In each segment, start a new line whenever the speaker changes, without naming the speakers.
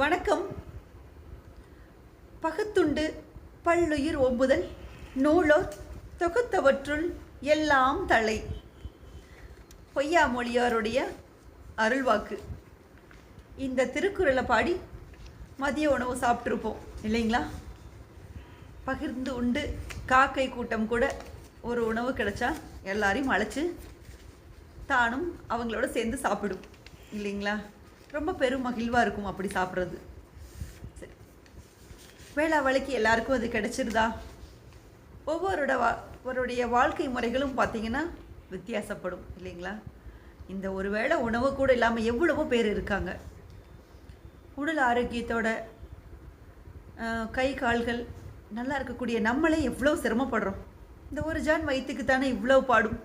வணக்கம். பகுத்துண்டு பல்லுயிர் ஓம்புதல் நூலோர் தொகுத்தவற்றுள் எல்லாம் தலை. பொய்யாமொழியாருடைய அருள்வாக்கு. இந்த திருக்குறளை பாடி மதிய உணவு சாப்பிட்ருப்போம் இல்லைங்களா? பகிர்ந்து உண்டு காக்கை கூட்டம் கூட ஒரு உணவு கிடைச்சா எல்லாரையும் அழைச்சி தானும் அவங்களோட சேர்ந்து சாப்பிடும் இல்லைங்களா? ரொம்ப பெரும் மகிழ்வாக இருக்கும் அப்படி சாப்பிட்றது. சரி, வேளா வேலைக்கு எல்லாருக்கும் அது கிடைச்சிருதா? ஒவ்வொருடைய வாழ்க்கை முறைகளும் பார்த்திங்கன்னா வித்தியாசப்படும் இல்லைங்களா? இந்த ஒரு வேளை உணவு கூட இல்லாமல் எவ்வளவோ பேர் இருக்காங்க. உடல் ஆரோக்கியத்தோட கை கால்கள் நல்லா இருக்கக்கூடிய நம்மளே எவ்வளோ சிரமப்படுறோம். இந்த ஒரு ஜான் வயிற்றுக்கு தானே இவ்வளோ பாடும்.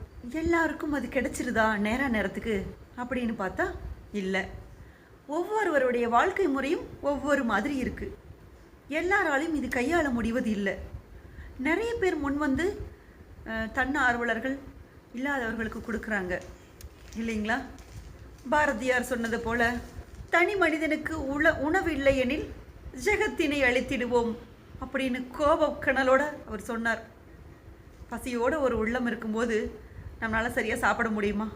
எல்லாருக்கும் அது கிடைச்சிருதா நேரத்துக்கு அப்படின்னு பார்த்தா இல்லை. ஒவ்வொருவருடைய வாழ்க்கை முறையும் ஒவ்வொரு மாதிரி இருக்குது. எல்லாராலையும் இது கையாள முடிவது இல்லை. நிறைய பேர் முன் வந்து தன்னார்வலர்கள் இல்லாதவர்களுக்கு கொடுக்குறாங்க இல்லைங்களா? பாரதியார் சொன்னது போல் தனி மனிதனுக்கு உணவு இல்லை எனில் ஜெகத்தினை அழித்திடுவோம் அப்படின்னு கோபக்கணலோடு அவர் சொன்னார். பசியோடு ஒரு உள்ளம் இருக்கும்போது நம்மளால் சரியாக சாப்பிட முடியுமா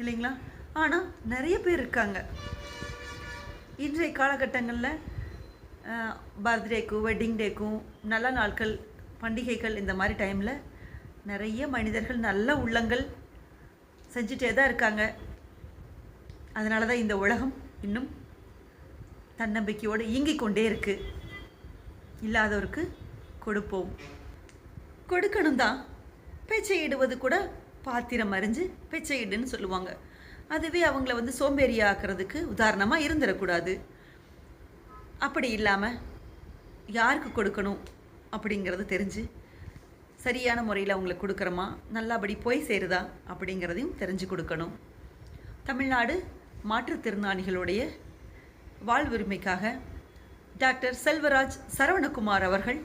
இல்லைங்களா? ஆனால் நிறைய பேர் இருக்காங்க. இன்றைய காலகட்டங்களில் பர்த்டேக்கும் வெட்டிங் டேக்கும் நல்ல நாட்கள் பண்டிகைகள் இந்த மாதிரி டைமில் நிறைய மனிதர்கள் நல்ல உள்ளங்கள் செஞ்சுட்டே தான் இருக்காங்க. அதனால தான் இந்த உலகம் இன்னும் தன்னம்பிக்கையோடு இயங்கிக் கொண்டே இருக்குது. இல்லாதவருக்கு கொடுப்போம், கொடுக்கணும் தான். பேச்சையிடுவது கூட பாத்திரம் அறிஞ்சு பேச்சையிடுன்னு சொல்லுவாங்க. அதுவே அவங்கள வந்து சோம்பேறி ஆக்கிறதுக்கு உதாரணமாக இருந்துடக்கூடாது. அப்படி இல்லாமல் யாருக்கு கொடுக்கணும் அப்படிங்கிறது தெரிஞ்சு சரியான முறையில் அவங்களுக்கு கொடுக்குறோமா, நல்லபடி போய் சேருதா அப்படிங்கிறதையும் தெரிஞ்சு கொடுக்கணும். தமிழ்நாடு மாற்றுத்திறனாளிகளுடைய வாழ்வுரிமைக்காக டாக்டர் செல்வராஜ் சரவணகுமார் அவர்கள்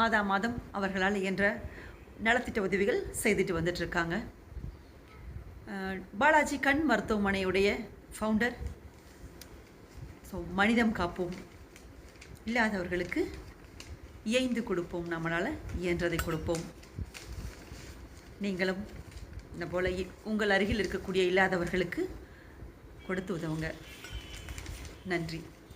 மாதம் அவர்களால் இயன்ற நலத்திட்ட உதவிகள் செய்துட்டு வந்துட்டுருக்காங்க. பாலாஜி கண் மருத்துவமனையுடைய ஃபவுண்டர். ஸோ மனிதம் காப்போம், இல்லாதவர்களுக்கு இயைந்து கொடுப்போம், நம்மளால் இயன்றதை கொடுப்போம். நீங்களும் இந்த போல் உங்கள் அருகில் இருக்கக்கூடிய இல்லாதவர்களுக்கு கொடுத்து உதவுங்க. நன்றி.